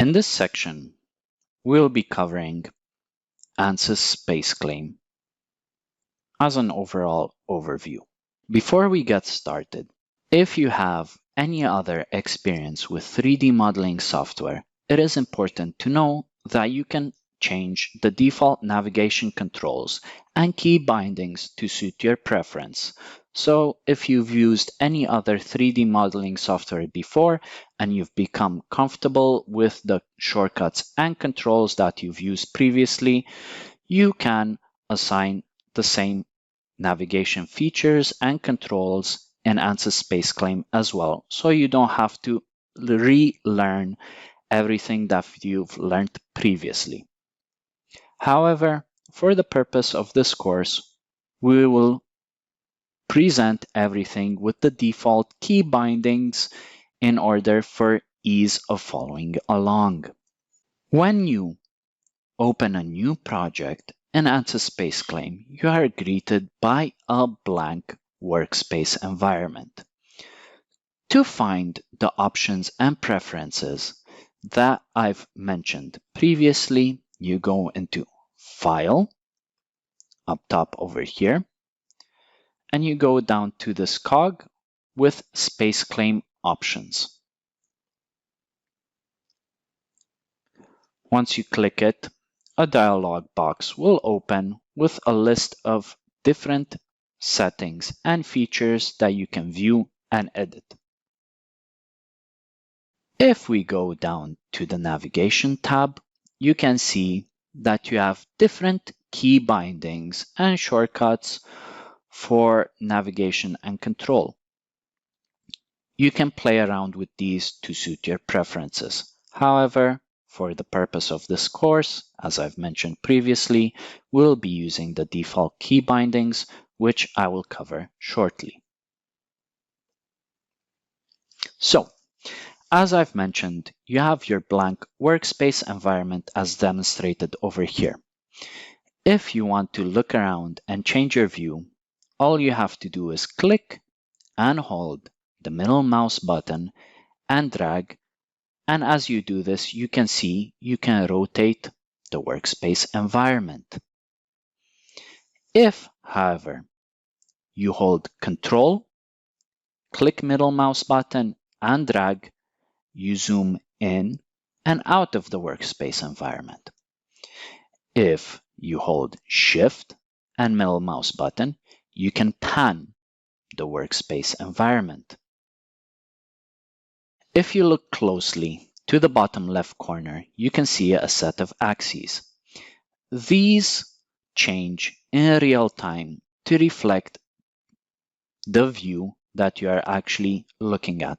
In this section, we'll be covering Ansys SpaceClaim as an overall overview. Before we get started, if you have any other experience with 3D modeling software, it is important to know that you can change the default navigation controls and key bindings to suit your preference. So if you've used any other 3D modeling software before and you've become comfortable with the shortcuts and controls that you've used previously, you can assign the same navigation features and controls in Ansys SpaceClaim as well, so you don't have to relearn everything that you've learned previously. However, for the purpose of this course, we will present everything with the default key bindings in order for ease of following along. When you open a new project in Ansys SpaceClaim, you are greeted by a blank workspace environment. To find the options and preferences that I've mentioned previously, you go into File, up top over here, and you go down to this cog with SpaceClaim options. Once you click it, a dialog box will open with a list of different settings and features that you can view and edit. If we go down to the Navigation tab, you can see that you have different key bindings and shortcuts for navigation and control. You can play around with these to suit your preferences. However, for the purpose of this course, as I've mentioned previously, we'll be using the default key bindings, which I will cover shortly. So, as I've mentioned, you have your blank workspace environment as demonstrated over here. If you want to look around and change your view, all you have to do is click and hold the middle mouse button and drag. And as you do this, you can see you can rotate the workspace environment. If, however, you hold Control, click middle mouse button and drag, you zoom in and out of the workspace environment. If you hold Shift and middle mouse button, you can pan the workspace environment. If you look closely to the bottom left corner, you can see a set of axes. These change in real time to reflect the view that you are actually looking at.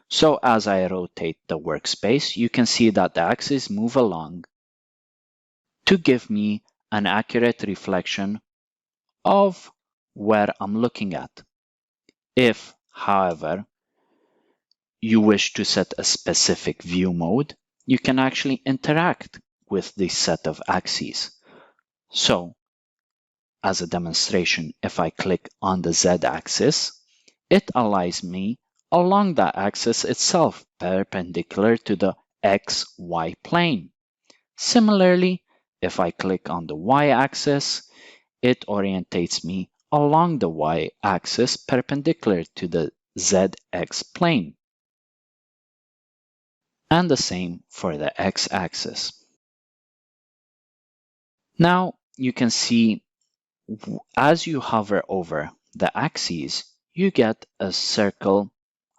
So as I rotate the workspace, you can see that the axes move along to give me an accurate reflection of where I'm looking at. If, however, you wish to set a specific view mode, you can actually interact with this set of axes. So, as a demonstration, if I click on the Z-axis, it allows me along that axis itself, perpendicular to the XY plane. Similarly, if I click on the Y-axis, it orientates me along the Y-axis perpendicular to the ZX plane. And the same for the X-axis. Now you can see as you hover over the axes, you get a circle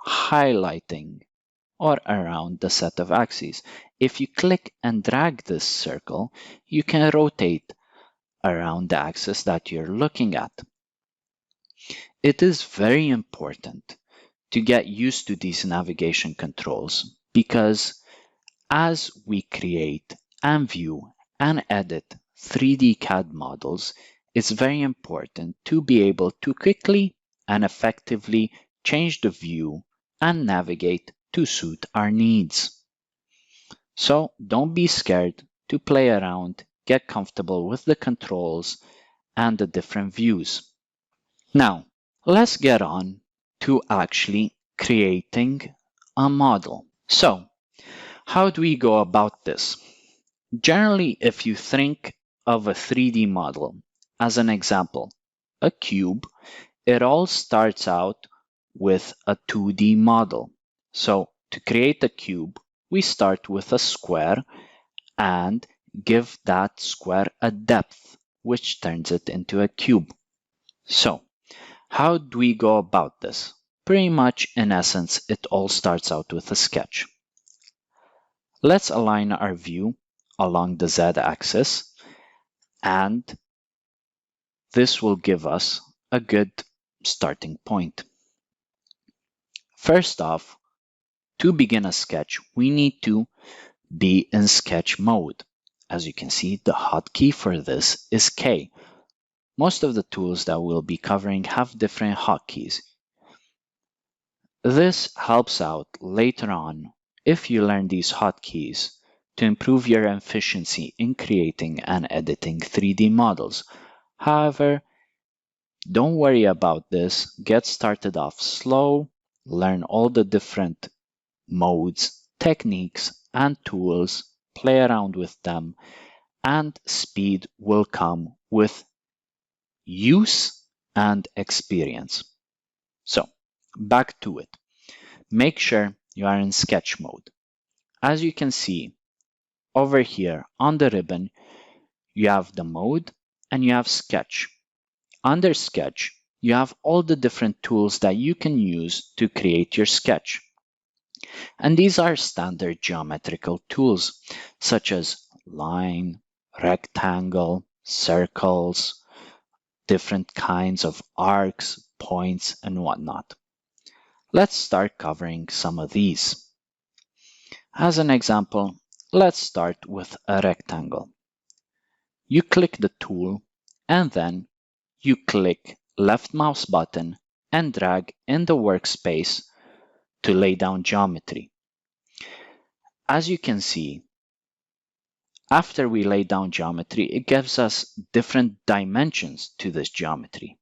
highlighting or around the set of axes. If you click and drag this circle, you can rotate around the axis that you're looking at. It is very important to get used to these navigation controls because as we create and view and edit 3D CAD models, it's very important to be able to quickly and effectively change the view and navigate to suit our needs. So don't be scared to play around, get comfortable with the controls and the different views. Now, let's get on to actually creating a model. So, How do we go about this? Generally, if you think of a 3D model, as an example, a cube, it all starts out with a 2D model. So to create a cube, we start with a square and give that square a depth, which turns it into a cube. So how do we go about this? Pretty much, in essence, it all starts out with a sketch. Let's align our view along the z-axis, and this will give us a good starting point. First off, to begin a sketch, we need to be in sketch mode. As you can see, the hotkey for this is K. Most of the tools that we'll be covering have different hotkeys. This helps out later on if you learn these hotkeys to improve your efficiency in creating and editing 3D models. However, don't worry about this. Get started off slow, learn all the different modes, techniques, and tools, play around with them, and speed will come with use and experience. So, back to it. Make sure you are in sketch mode. As you can see, over here on the ribbon, you have the mode and you have sketch. Under sketch, you have all the different tools that you can use to create your sketch. And these are standard geometrical tools, such as line, rectangle, circles, different kinds of arcs, points, and whatnot. Let's start covering some of these. As an example, let's start with a rectangle. You click the tool and then you click left mouse button and drag in the workspace to lay down geometry. As you can see, after we lay down geometry, it gives us different dimensions to this geometry.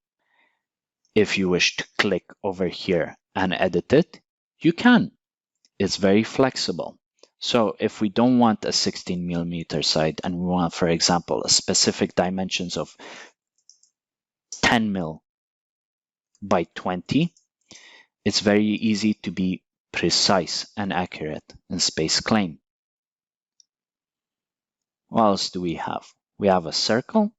If you wish to click over here and edit it, you can. It's very flexible. So if we don't want a 16mm side and we want, for example, a specific dimensions of 10mm by 20, it's very easy to be precise and accurate in SpaceClaim. What else do we have? We have a circle.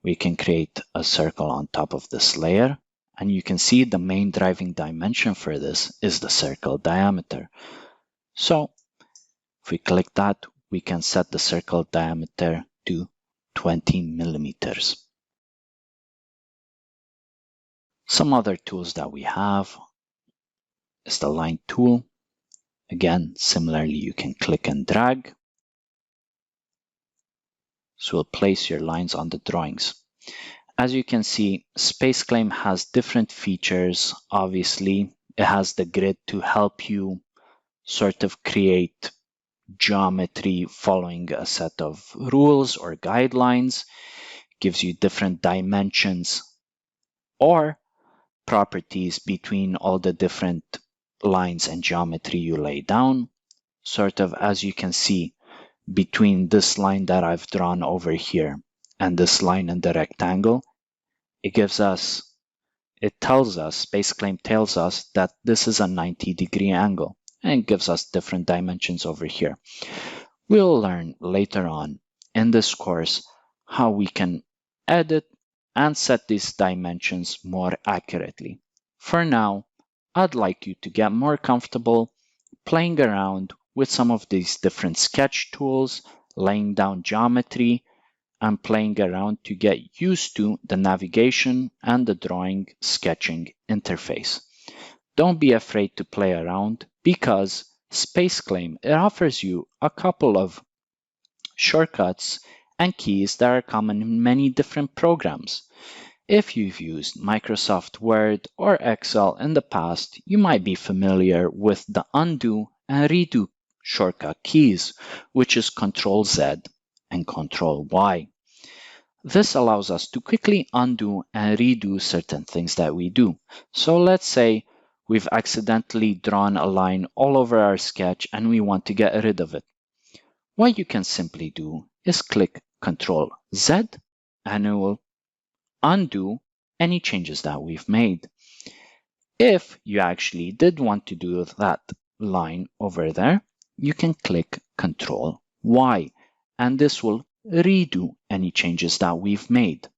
We can create a circle on top of this layer, and you can see the main driving dimension for this is the circle diameter. So if we click that, we can set the circle diameter to 20mm. Some other tools that we have is the line tool. Again, similarly, you can click and drag. So we'll place your lines on the drawings. As you can see, SpaceClaim has different features. Obviously, it has the grid to help you sort of create geometry following a set of rules or guidelines. It gives you different dimensions or properties between all the different lines and geometry you lay down. Sort of, as you can see, between this line that I've drawn over here and this line in the rectangle, SpaceClaim tells us that this is a 90-degree angle and gives us different dimensions over here. We'll learn later on in this course how we can edit and set these dimensions more accurately. For now, I'd like you to get more comfortable playing around with some of these different sketch tools, laying down geometry, and playing around to get used to the navigation and the drawing sketching interface. Don't be afraid to play around because SpaceClaim, it offers you a couple of shortcuts and keys that are common in many different programs. If you've used Microsoft Word or Excel in the past, you might be familiar with the undo and redo shortcut keys, which is Ctrl-Z and Ctrl-Y. This allows us to quickly undo and redo certain things that we do. So let's say we've accidentally drawn a line all over our sketch and we want to get rid of it. What you can simply do is click Ctrl Z and it will undo any changes that we've made. If you actually did want to do that line over there, you can click Ctrl Y and this will redo any changes that we've made.